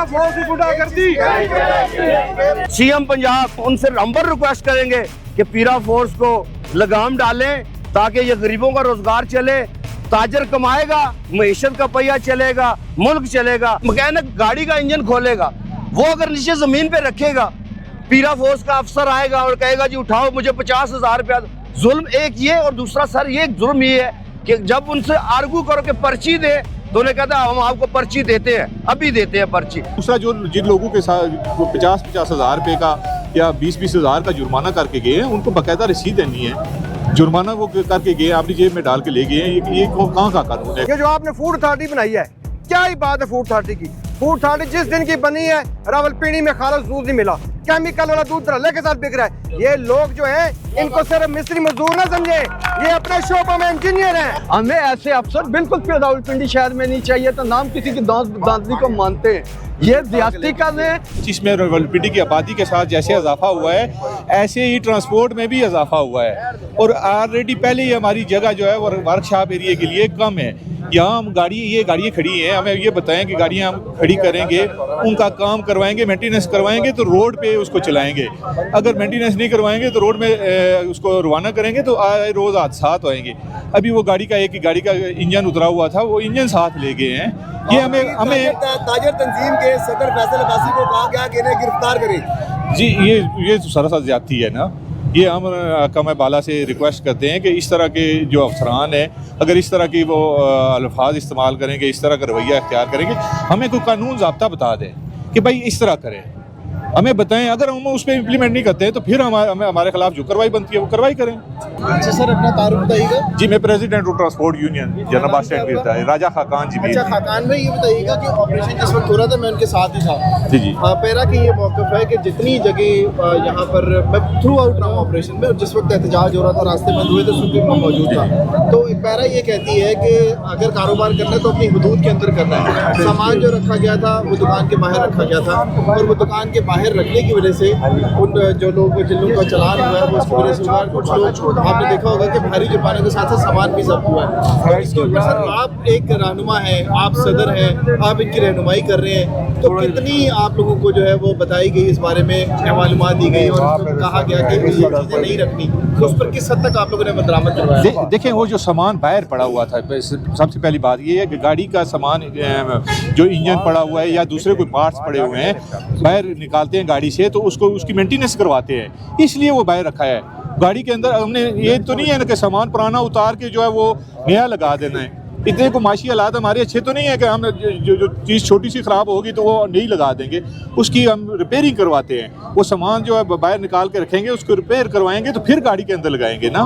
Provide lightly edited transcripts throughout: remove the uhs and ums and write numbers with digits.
Force की गुंडागर्दी। CM Punjab उनसे नंबर रिक्वेस्ट करेंगे कि पीरा फोर्स को लगाम डालें ताकि ये गरीबों का रोजगार चले, ताजर कमाएगा, मईशत का पहिया चलेगा, मुल्क चलेगा। मैकेनिक गाड़ी का इंजन खोलेगा, वो अगर नीचे जमीन पे रखेगा, पीरा फोर्स का अफसर आएगा और कहेगा जी उठाओ मुझे 50,000 रुपया। जुल्म एक ये और दूसरा सर ये जुल्म ये है कि जब उनसे आर्गू करो कि पर्ची दे तो उन्हें कहता है हम आपको पर्ची देते हैं, अभी देते हैं पर्ची। दूसरा जो जिन लोगों के साथ 50,000 रुपये का या 20,000 का जुर्माना करके गए हैं उनको बाकायदा रसीद देनी है। जुर्माना वो करके गए अपनी जेब में डाल के ले गए हैं, ये कहाँ का कानून है? ये जो आपने फूड अथॉरिटी बनाई है, क्या ही बात है फूड अथॉरिटी की। फूड अथॉरिटी जिस दिन की बनी है रावलपिंडी में खालस दूध नहीं मिला, केमिकल वाला दूध रले के साथ बिक रहा है। ये लोग जो है इनको सिर्फ मिस्त्री मजदूर ना समझे, ये अपने शोबों में इंजीनियर हैं। हमें ऐसे अफसर बिल्कुल रावलपिंडी शहर में नहीं चाहिए, तो नाम किसी की दांतली को मानते हैं, ये ज्यादती कर रहे हैं। जिसमें रावलपिंडी की आबादी के साथ जैसे इजाफा हुआ है ऐसे ही ट्रांसपोर्ट में भी इजाफा हुआ है और ऑलरेडी पहले ही हमारी जगह जो है वो वर्कशॉप एरिया के लिए कम है। यहाँ हम ये गाड़ियाँ खड़ी हैं, हमें ये बताएं कि गाड़ियाँ हम खड़ी करेंगे, उनका काम करवाएंगे, मेंटेनेंस करवाएंगे तो रोड पे उसको चलाएंगे। अगर मेंटेनेंस नहीं करवाएंगे तो रोड में उसको रवाना करेंगे तो आए रोज़ हादसात होएंगे। अभी वो गाड़ी का इंजन उतरा हुआ था, वो इंजन साथ ले गए हैं। ये हमें ताजर तंजीम के सदर फैसल अब्बासी को कहा गया कि इन्हें गिरफ्तार करें। जी ये तो सरासर ज्यादती है ना। ये हम हकाम बाला से रिक्वेस्ट करते हैं कि इस तरह के जो अफसरान हैं अगर इस तरह की वो अल्फाज इस्तेमाल करेंगे, इस तरह का रवैया इख्तियार करेंगे, हमें कोई कानून ज़ाब्ता बता दें कि भाई इस तरह करें, हमें बताएं। अगर हम उस पर इम्प्लीमेंट नहीं करते हैं तो फिर हमारे खिलाफ जो कार्रवाई बनती है वो कार्रवाई करें। अच्छा सर, अपना तारुफ बताइएगा। जी मैं प्रेसिडेंट हूँ transport union general bus stand गिरता है, राजा खाकान जी। अच्छा खाकान में ये बताइएगा कि ऑपरेशन जिस वक्त हो रहा था मैं उनके साथ ही था। जी। पैरा की ये मौक़िफ़ है कि जितनी जगह यहाँ पर मैं थ्रू आउट रहा हूँ ऑपरेशन में, जिस वक्त एहतजाज हो रहा था, रास्ते बंद हुए थे, सुप्रीम कोर्ट मौजूद था, तो पैरा ये कहती है कि अगर कारोबार करना है तो अपनी हुदूद के अंदर करना है। सामान जो रखा गया था वो दुकान के बाहर रखा गया था और वो दुकान के बाहर रखने की वजह से उन जो लोग जिन लोगों का चलान हुआ है वो उसकी वजह से हुआ। कुछ लोग आपने देखा होगा कि भारी जुर्माने के साथ साथ सामान भी जब्त हुआ है। तो इसके ऊपर सर आप एक रहनुमा हैं, आप सदर हैं, आप इनकी रहनुमाई कर रहे हैं, तो कितनी आप लोगों को जो है वो बताई गई इस बारे में, मालूमात दी गई और कहा गया कि ये चीज़ें नहीं रखनी, तो उस पर किस हद तक आप लोगों ने बरामद करवाया? देखें वो जो सामान बाहर पड़ा हुआ था, सबसे पहली बात ये है कि गाड़ी का सामान जो इंजन पड़ा हुआ है या दूसरे कोई पार्ट्स पड़े हुए हैं बाहर निकालते हैं गाड़ी से, तो उसकी मेंटेनेंस करवाते हैं, इसलिए वो बाहर रखा है गाड़ी के अंदर। हमने ये तो नहीं है ना कि सामान पुराना उतार के जो है वो नया लगा देना है। इतने को माशी हालात हमारे अच्छे तो नहीं है कि हम जो चीज़ छोटी सी ख़राब होगी तो वो नहीं लगा देंगे, उसकी हम रिपेयरिंग करवाते हैं। वो सामान जो है बाहर निकाल के रखेंगे, उसको रिपेयर करवाएंगे तो फिर गाड़ी के अंदर लगाएंगे ना।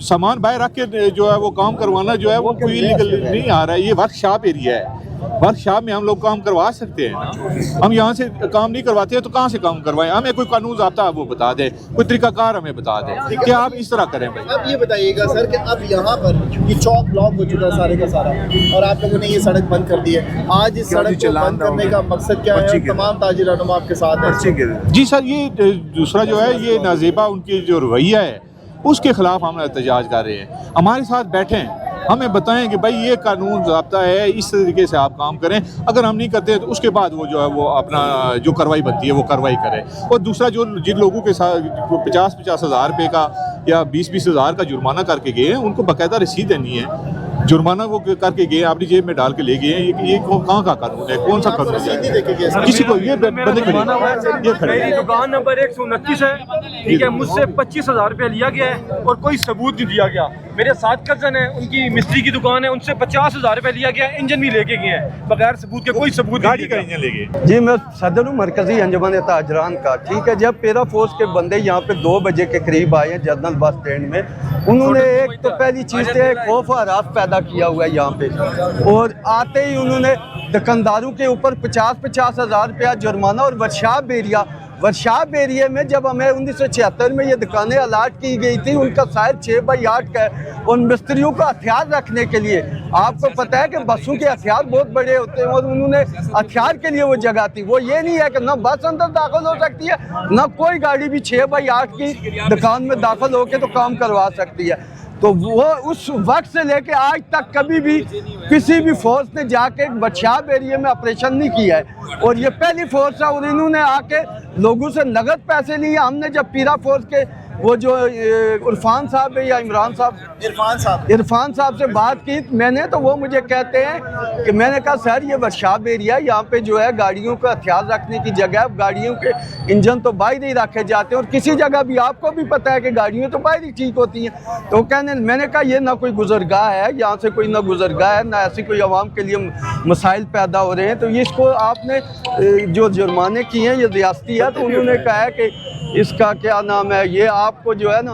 सामान बाहर रख के जो है वो काम करवाना जो है वो कोई इलीगल नहीं आ रहा है। ये वर्कशॉप एरिया है, वर्कशॉप में हम लोग काम करवा सकते हैं ना। हम यहाँ से काम नहीं करवाते हैं तो कहाँ से काम करवाएं? हमें कोई कानून ज़ाब्ता वो बता दें, कोई तरीकाकार हमें बता दें कि आप इस तरह करें भाई। अब ये बताइएगा सर कि अब यहाँ पर ये चौक ब्लॉक हो चुका है सारे का सारा और आप लोगों ने ये सड़क बंद कर दी है। आज इस सड़क को बंद करने का मकसद क्या है? तमाम ताजिर रहनुमा आपके साथ हैं। जी सर, ये दूसरा जो है ये नाजेबा उनकी जो रवैया है उसके खिलाफ हम एहतजाज कर रहे हैं। हमारे साथ बैठें, हमें बताएं कि भाई ये कानून ज़ाब्ता है, इस तरीके से आप काम करें। अगर हम नहीं करते हैं तो उसके बाद वो जो है वो अपना जो कार्रवाई बनती है वो कार्रवाई करें। और दूसरा जो जिन लोगों के साथ 50,000 रुपये का या 20,000 का जुर्माना करके गए हैं उनको बाकायदा रसीद देनी है। जुर्माना वो करके गए अपनी जेब में डाल के ले गए हैं, ये कहाँ का कानून है? कौन सा कानून है? किसी को ये बंदे खड़े मेरी दुकान नंबर 129 है, ठीक है, मुझसे 25,000 रुपया लिया गया है और कोई सबूत नहीं दिया गया। मेरे 7 कज़न है, उनकी मिस्त्री की दुकान है, उनसे 50,000 रुपया लिया गया, इंजन भी लेके गए हैं बगैर सबूत के, कोई सबूत गाड़ी का इंजन ले गए। जी मैं सदर हूँ मरकजी अंजुमन ताजरान का, ठीक है। जब पैरा फोर्स के बंदे यहाँ पे 2 बजे के करीब आए जनरल बस स्टैंड में, उन्होंने एक तो पहली चीज़ से खौफ और रास पैदा किया हुआ है यहाँ पे, और आते ही उन्होंने दुकानदारों के ऊपर 50,000 रुपया जुर्माना। और वर्कशॉप एरिया में जब हमें 1976 में ये दुकानें अलाट की गई थी, उनका साइज 6x8 का है। उन मिस्त्रियों का हथियार रखने के लिए, आपको पता है कि बसों के हथियार बहुत बड़े होते हैं, और उन्होंने हथियार के लिए वो जगह थी। वो ये नहीं है कि ना बस अंदर दाखिल हो सकती है, ना कोई गाड़ी भी 6x8 की दुकान में दाखिल होकर तो काम करवा सकती है। तो वो उस वक्त से लेके आज तक कभी भी किसी भी फोर्स ने जाके बदशाब एरिया में ऑपरेशन नहीं किया है, और ये पहली फोर्स है। और इन्होंने आके लोगों से नगद पैसे लिए। हमने जब पीरा फोर्स के वो जो इरफान साहब है या इरफान साहब से बात की मैंने, तो वो मुझे कहते हैं कि मैंने कहा सर ये वर्कशॉप एरिया, यहाँ पे जो है गाड़ियों का हथियार रखने की जगह, गाड़ियों के इंजन तो बाहर ही रखे जाते हैं, और किसी जगह भी आपको भी पता है कि गाड़ियाँ तो बाहर ही ठीक होती हैं। तो मैंने कहा ये ना कोई गुजरगाह है, यहाँ से कोई ना गुजरगाह है, ना ऐसी कोई आवाम के लिए मसाइल पैदा हो रहे हैं। तो इसको आपने जो जुर्माने किए हैं ये रियासती है। तो उन्होंने कहा है कि इसका क्या नाम है, ये आपको जो है ना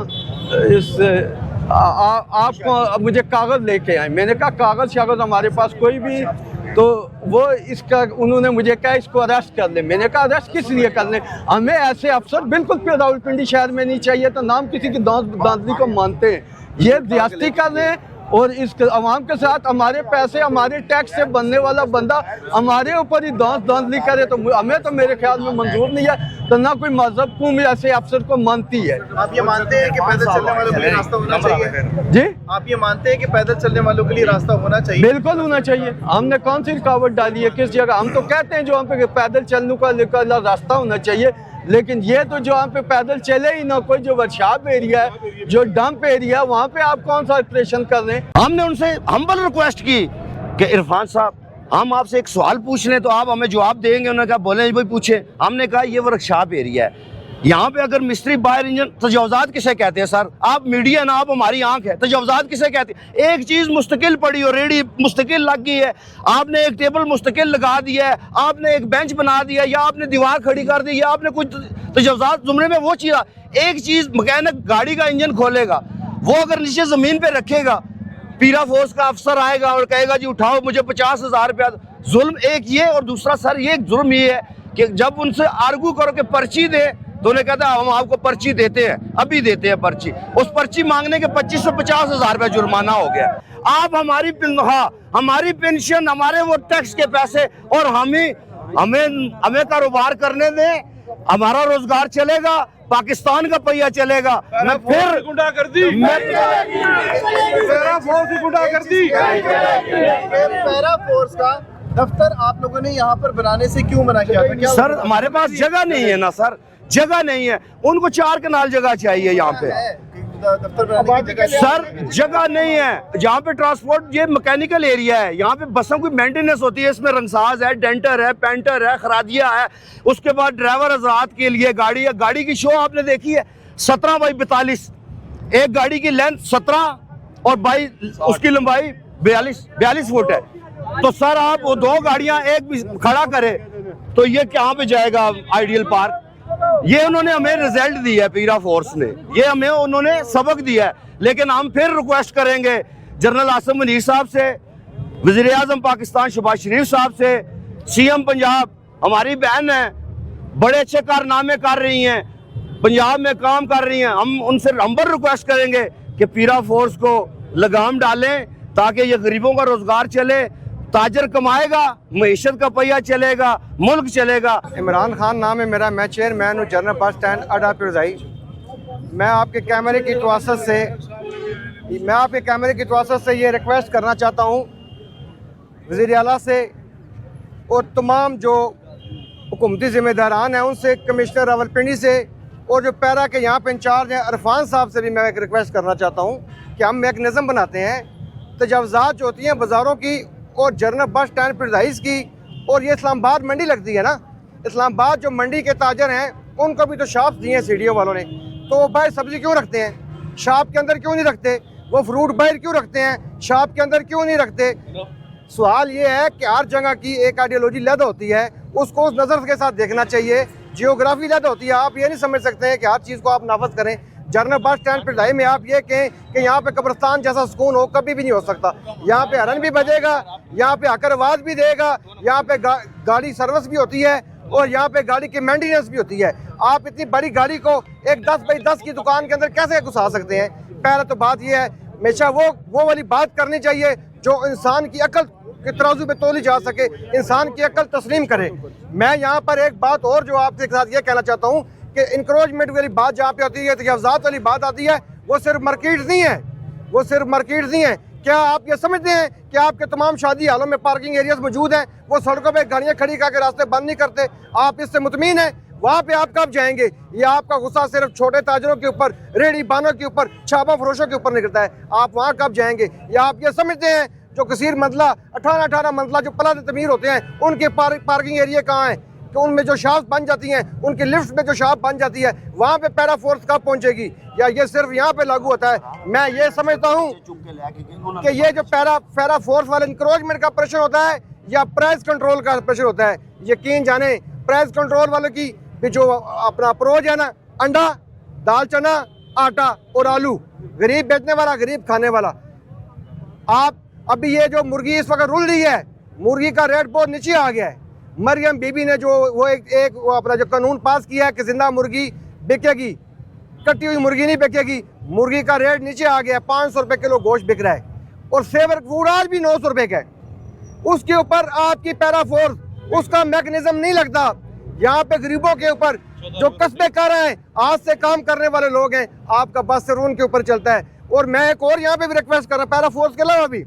आपको मुझे कागज़ लेके आए। मैंने कहा कागज़ हमारे पास कोई भी, तो वो इसका उन्होंने मुझे कहा इसको अरेस्ट कर ले। मैंने कहा अरेस्ट किस लिए कर ले, हमें ऐसे अफसर बिल्कुल रावलपिंडी शहर में नहीं चाहिए। तो नाम किसी की दांतली को मानते हैं, ये रियासती कर रहे हैं, और इस आवाम के साथ हमारे पैसे, हमारे टैक्स से बनने वाला बंदा हमारे ऊपर ही दांतली करे, तो हमें तो मेरे ख्याल में मंजूर नहीं है। तो ना कोई मजहब कौम ऐसे अफसर को मानती है। आप ये मानते हैं कि पैदल चलने वालों के लिए रास्ता होना चाहिए? जी, आप ये मानते हैं कि पैदल चलने वालों के लिए रास्ता होना चाहिए? बिल्कुल होना चाहिए। हमने कौन सी रुकावट डाली है किस जगह? हम तो कहते हैं जो हम पे पैदल चलने का रास्ता होना चाहिए, लेकिन ये तो जो हम पे पैदल चले ही ना कोई, जो वर्कशॉप एरिया है, जो डंप एरिया है, वहाँ पे आप कौन सा ऑपरेशन कर रहे हैं? हमने उनसे हम्बल रिक्वेस्ट की कि इरफान साहब हम आपसे एक सवाल पूछ लें तो आप हमें जवाब देंगे। उन्होंने कहा बोले भाई पूछे। हमने कहा ये वर्कशॉप एरिया है, यहाँ पे अगर मिस्त्री बाहर इंजन, तजावजात किसे कहते हैं सर? आप मीडिया ना, आप हमारी आंख है, तजावजात किसे कहते हैं? एक चीज मुस्तकिल पड़ी हो, रेडी मुस्तकिल लग गई है, आपने एक टेबल मुस्तकिल लगा दिया है, आपने एक बेंच बना दिया, या आपने दीवार खड़ी कर दी, या आपने कुछ तजावजात जुमले में वो चीज। एक चीज मैकेनिक गाड़ी का इंजन खोलेगा, वो अगर नीचे जमीन पे रखेगा, पीरा फोर्स का अफसर आएगा और कहेगा जी उठाओ मुझे 50,000 रुपया। जुल्म एक ये, और दूसरा सर ये जुर्म ये है कि जब उनसे आर्गू करो कि पर्ची दे, तो उन्हें कहता है हम आपको पर्ची देते हैं, अभी देते हैं पर्ची। उस पर्ची मांगने के 25 से 50,000 रुपया जुर्माना हो गया। आप हमारी हमारी पेंशन, हमारे वो टैक्स के पैसे, और हमें कारोबार करने दें, हमारा रोजगार चलेगा, पाकिस्तान का पहिया चलेगा। मैं फिर गुंडागर्दी, पैरा फोर्स का दफ्तर आप लोगों ने यहाँ पर बनाने से क्यों मना किया था? क्या सर हमारे पास जगह नहीं है ना सर, जगह नहीं है। उनको 4 कनाल जगह चाहिए यहाँ पे दफ्तर बनाने की जगह? सर जगह नहीं है जहाँ पे ट्रांसपोर्ट, ये मैकेनिकल एरिया है, यहाँ पे बसों की मेंटेनेंस होती है, इसमें रंगसाज है, डेंटर है, पेंटर है, खरादिया है, उसके बाद ड्राइवर हजरात के लिए गाड़ी है। गाड़ी की शो आपने देखी है 17x42, एक गाड़ी की लेंथ 17 और 22, उसकी लंबाई 42 फुट है। तो सर आप वो 2 गाड़ियां एक भी खड़ा करे तो ये कहाँ पे जाएगा आइडियल पार्क? ये उन्होंने हमें रिजल्ट दिया है, पीरा फोर्स ने, ये हमें उन्होंने सबक दिया है। लेकिन हम फिर रिक्वेस्ट करेंगे जनरल आसिम मुनीर साहब से, वज़ीर आज़म पाकिस्तान शहबाज शरीफ साहब से, CM पंजाब हमारी बहन है, बड़े अच्छे कारनामे कर रही हैं, पंजाब में काम कर रही हैं। हम उनसे हम्बल रिक्वेस्ट करेंगे कि पीरा फोर्स को लगाम डालें ताकि ये गरीबों का रोजगार चले, ताजर कमाएगा, मईशत का पहिया चलेगा, मुल्क चलेगा। इमरान खान नाम है मेरा, मैं चेयरमैन हूँ जनरल बस स्टैंड अड्डा पिरजाई। मैं आपके कैमरे की तवसत से ये रिक्वेस्ट करना चाहता हूँ वज़ीर आला से और तमाम जो हुकूमती ज़िम्मेदारान हैं उनसे, कमिश्नर रावलपिंडी से, और जो पैरा के यहाँ पे इंचार्ज हैं इरफान साहब से भी मैं एक रिक्वेस्ट करना चाहता हूँ कि हम एक निज़म बनाते हैं, तजावज़ात जो होती हैं बाज़ारों की और जनरल बस स्टैंड पिरजाइज की, और ये इस्लामाबाद मंडी लगती है ना, इस्लामाबाद जो मंडी के ताजर हैं उनको भी तो शॉप दिए हैं CDO वालों ने, तो वो बाहर सब्ज़ी क्यों रखते हैं, शॉप के अंदर क्यों नहीं रखते? वो फ्रूट बाहर क्यों रखते हैं, शॉप के अंदर क्यों नहीं रखते? सवाल ये है कि हर जगह की एक आइडियोलॉजी लद होती है, उसको उस नज़र के साथ देखना चाहिए। जियोग्राफी लद होती है, आप ये नहीं समझ सकते हैं कि हर चीज़ को आप नाफज करें। जनरल बस स्टैंड पिरजाई में आप ये कहें कि यहाँ पे कब्रिस्तान जैसा सुकून हो, कभी भी नहीं हो सकता। यहाँ पे हरन भी बजेगा, यहाँ पे हकर आवाज भी देगा, यहाँ पे गाड़ी सर्विस भी होती है, और यहाँ पे गाड़ी की मेंटेनेंस भी होती है। आप इतनी बड़ी गाड़ी को एक 10x10 की दुकान के अंदर कैसे घुसा सकते हैं? पहले तो बात यह है, हमेशा वो वाली बात करनी चाहिए जो इंसान की अकल के तराजू पे तोली जा सके, इंसान की अकल तस्लीम करे। मैं यहाँ पर एक बात और जो आपके साथ ये कहना चाहता हूँ कि इंक्रोचमेंट वाली बात जहाँ पे होती है, तजावज़ात वाली बात आती है, वो सिर्फ मार्केट नहीं है, वो सिर्फ मार्केट नहीं है। क्या आप ये समझते हैं कि आपके तमाम शादी हालों में पार्किंग एरियाज मौजूद हैं? वो सड़कों पे गाड़ियां खड़ी करके रास्ते बंद नहीं करते। आप इससे मुतमीन हैं? वहाँ पे आप कब जाएंगे? ये आपका गुस्सा सिर्फ छोटे ताजरों के ऊपर, रेहड़ी बानों के ऊपर, छापा फरोशों के ऊपर निकलता है। आप वहाँ कब जाएंगे? या आप ये समझते हैं जो कसीर मंजिला 18 मंजिला जो पला तमीर होते हैं उनके पार्किंग एरिया कहाँ हैं कि उनमें जो शॉप बन जाती हैं, उनकी लिफ्ट में जो शॉप बन जाती है, वहाँ पे पैरा फोर्स कब पहुँचेगी? या ये सिर्फ यहाँ पे लागू होता है? मैं ये समझता हूँ कि ये जो पैरा फोर्स वाले इंक्रोचमेंट का प्रेशर होता है या प्राइस कंट्रोल का प्रेशर होता है। यकीन जाने प्राइस कंट्रोल वालों की भी जो अपना अप्रोच है ना, अंडा, दाल, चना, आटा और आलू, गरीब बेचने वाला, गरीब खाने वाला। आप अभी ये जो मुर्गी इस वक्त रुल रही है, मुर्गी का रेट बहुत नीचे आ गया है। मरियम बीबी ने जो वो एक वो अपना जो कानून पास किया है कि जिंदा मुर्गी बिकेगी, कटी हुई मुर्गी नहीं बिकेगी। मुर्गी का रेट नीचे आ गया है, 500 रुपये किलो गोश्त बिक रहा है और सेवर फूड आज भी 900 रुपये का है। उसके ऊपर आपकी पैरा फोर्स उसका मैकेनिज्म नहीं लगता। यहाँ पे गरीबों के ऊपर जो कस्बे कर रहे हैं, आज से काम करने वाले लोग हैं, आपका बस सिर्फ उनके ऊपर चलता है। और मैं एक और यहाँ पे भी रिक्वेस्ट कर रहा हूँ, पैरा फोर्स के अलावा भी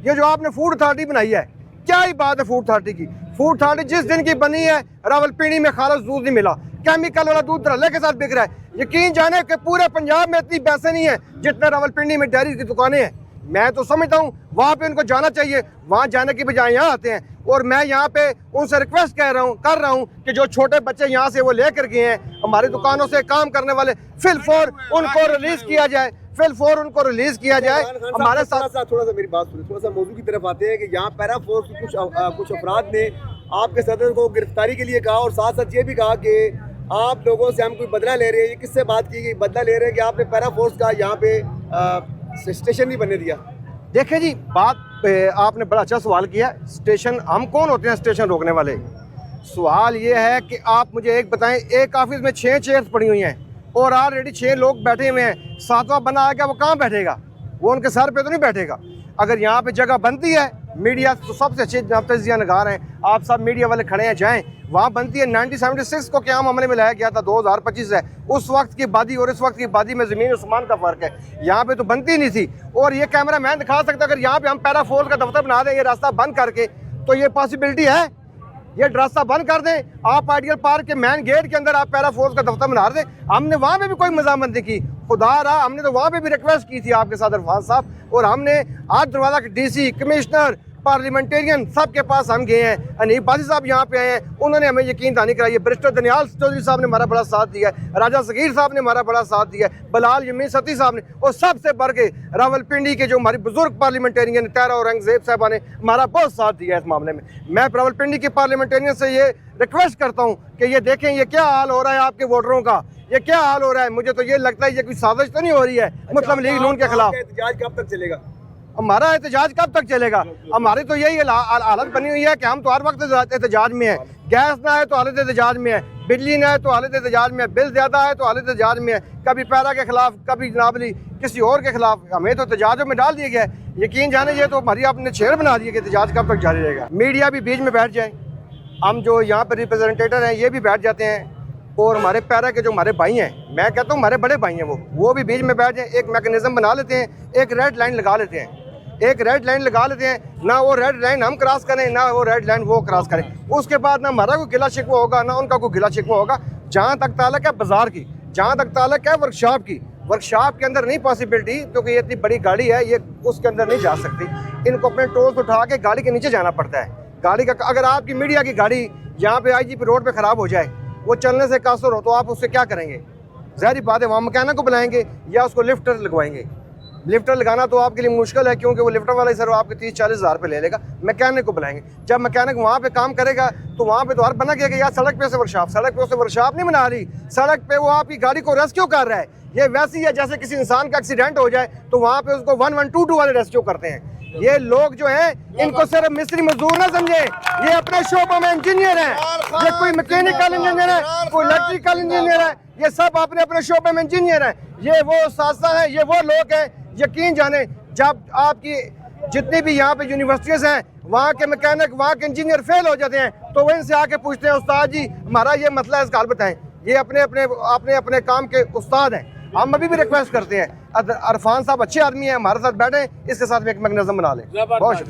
ये जो आपने फूड अथॉरिटी बनाई है, क्या ही बात है फूड अथॉरिटी की। फूड अथॉरिटी जिस दिन की बनी है, रावलपिंडी में खालिस दूध नहीं मिला, केमिकल वाला दूध धड़ल्ले के साथ बिक रहा है। यकीन जाने कि पूरे पंजाब में इतनी पैसे नहीं है जितने रावलपिंडी में डेयरी की दुकानें हैं। मैं तो समझता हूँ वहाँ पे उनको जाना चाहिए, वहाँ जाने की बजाय यहाँ आते हैं। और मैं यहाँ पे उनसे रिक्वेस्ट कर रहा हूँ कि जो छोटे बच्चे यहाँ से वो लेकर गए हैं, हमारी दुकानों से काम करने वाले, फिलफोर उनको रिलीज किया जाए, फिलफोर उनको रिलीज किया जाए। हमारे साथ थोड़ा सा मेरी बात सुनिए, थोड़ा सा मौजू की तरफ आते हैं कि यहाँ पैरा फोर्स की कुछ अफराद ने आपके सदर को गिरफ्तारी के लिए कहा और साथ साथ ये भी कहा कि आप लोगों से हम कोई बदला ले रहे हैं। ये किससे बात की गई? बदला ले रहे हैं कि आपने पैरा फोर्स का यहाँ पे स्टेशन नहीं बनने दिया। देखिए जी, बात आपने बड़ा अच्छा सवाल किया। स्टेशन, हम कौन होते हैं स्टेशन रोकने वाले? सवाल ये है कि आप मुझे एक बताएं, एक ऑफिस में 6 चेयर्स पड़ी हुई हैं और ऑलरेडी 6 लोग बैठे हुए हैं, 7वां बना आ गया, वो कहाँ बैठेगा? वो उनके सर पे तो नहीं बैठेगा। अगर यहाँ पे जगह बनती है, मीडिया तो सबसे अच्छे तजिया नगार हैं, आप सब मीडिया वाले खड़े हैं, जाएँ वहाँ बनती है। 1976 को क्या मामले में लाया गया था, 2025 है। उस वक्त की आबादी और इस वक्त की आबादी में ज़मीन आसमान का फ़र्क है। यहाँ पे तो बनती नहीं थी। और ये कैमरा मैन दिखा सकता, अगर यहाँ पे हम पैरा फोर्स का दफ्तर बना दें ये रास्ता बंद करके, तो ये पॉसिबिलिटी है, ये रास्ता बंद कर दें, आप आइडियल पार्क के मेन गेट के अंदर आप पैरा फोर्स का दफ्तर बना दें। हमने वहाँ पे भी कोई मजामत नहीं की, खुदा रहा, हमने तो वहाँ पे भी रिक्वेस्ट की थी आपके साथ अरफान साहब, और हमने आज दरवाजा के डीसी, कमिश्नर, पार्लियामेंटेरियन सबके पास हम गए हैं। अनीब बाजी साहब यहाँ पे आए हैं, उन्होंने हमें यकीन दहानी कराई है। बैरिस्टर दनियाल चौधरी साहब ने हमारा बड़ा साथ दिया है, राजा सगीर साहब ने हमारा बड़ा साथ दिया है, बलाल यमीन सती साहब ने, और सबसे बढ़ के रावलपिंडी के जो हमारी बुजुर्ग पार्लियामेंटेरियन तारा औरंगजेब साहबा ने हमारा बहुत साथ दिया है इस मामले में। मैं रावलपिंडी के पार्लियामेंटेरियन से ये रिक्वेस्ट करता हूँ कि ये देखें ये क्या हाल हो रहा है आपके वोटरों का, ये क्या हाल हो रहा है। मुझे तो ये लगता है ये कोई साजिश तो नहीं हो रही है मुस्लिम लीग नून के खिलाफ। एहतजाज कब तक चलेगा? हमारा एहतजाज कब तक चलेगा? हमारी तो यही हालत बनी हुई है कि हम तो हर वक्त एहतजाज में है। गैस ना है तो हालत एहतजाज में है, बिजली ना है तो हालत एहतजाज में है, बिल ज़्यादा है तो हालत एहतजाज में है, कभी पैरा के खिलाफ, कभी जनाबली किसी और के खिलाफ। हमें तो एहतजाजों में डाल दिया गया है। यकीन जाने ये तो हमारी आपने शेर बना दिया कि एहतजाज कब तक जारी रहेगा। मीडिया भी बीच में बैठ जाए, हम जो यहाँ पर रिप्रेजेंटेटर हैं ये भी बैठ जाते हैं, और हमारे पैरा के जो हमारे भाई हैं, मैं कहता हूँ हमारे बड़े भाई हैं, वो भी बीच में बैठ जाएँ, एक मैकेनिज्म बना लेते हैं, एक रेड लाइन लगा लेते हैं, एक रेड लाइन लगा लेते हैं। ना वो रेड लाइन हम क्रॉस करें, ना वो रेड लाइन वो क्रॉस करें। उसके बाद ना हमारा कोई गिला शिकवा होगा, ना उनका कोई गिला शिकवा होगा। जहाँ तक ताल्लुक है बाजार की, जहाँ तक ताल्लुक है वर्कशॉप की, वर्कशॉप के अंदर नहीं पॉसिबिलिटी, क्योंकि ये इतनी बड़ी गाड़ी है, ये उसके अंदर नहीं जा सकती। इनको अपने टोल्स उठा के गाड़ी के नीचे जाना पड़ता है। गाड़ी का, अगर आपकी मीडिया की गाड़ी यहाँ पे IGP रोड पे ख़राब हो जाए, वो चलने से कासर हो, तो आप उससे क्या करेंगे? ज़ाहिर बात है, वहाँ मैकेनिक को बुलाएंगे या उसको लिफ्टर लगवाएंगे। लिफ्टर लगाना तो आपके लिए मुश्किल है, क्योंकि वो लिफ्टर वाला ही सर आपके 30-40 हज़ार रुपये ले लेगा। मैकेनिक को बुलाएंगे, जब मैकेनिक वहाँ पे काम करेगा तो वहाँ पे तो हर बना गया कि यार सड़क पे से वर्कशॉप, सड़क पे से वर्कशॉप नहीं बना रही, सड़क पे वो आपकी गाड़ी को रेस्क्यू कर रहा है। ये वैसी है जैसे किसी इंसान का एक्सीडेंट हो जाए तो वहाँ पे उसको 1122 वाले रेस्क्यू करते हैं। ये लोग जो हैं इनको सिर्फ मिस्त्री मजदूर ना समझे, ये अपने शोबों में इंजीनियर हैं। ये कोई मैकेनिकल इंजीनियर है, कोई इलेक्ट्रिकल इंजीनियर है, ये सब अपने अपने शोबे में इंजीनियर हैं। ये वो सासा हैं, ये वो लोग हैं। यकीन जाने जब आपकी जितनी भी यहाँ पे यूनिवर्सिटीज़ हैं, वहाँ के मैकेनिक, वहाँ के इंजीनियर फेल हो जाते हैं, तो वो इनसे आके पूछते हैं उस्ताद जी हमारा ये मसला है, इसका हल बताएं। ये अपने अपने काम के उस्ताद हैं। हम अभी भी रिक्वेस्ट करते हैं, अरफान साहब अच्छे आदमी हैं, हमारे साथ बैठे, इसके साथ में एक मैकेनिज्म बना लें। बहुत शुक्रिया।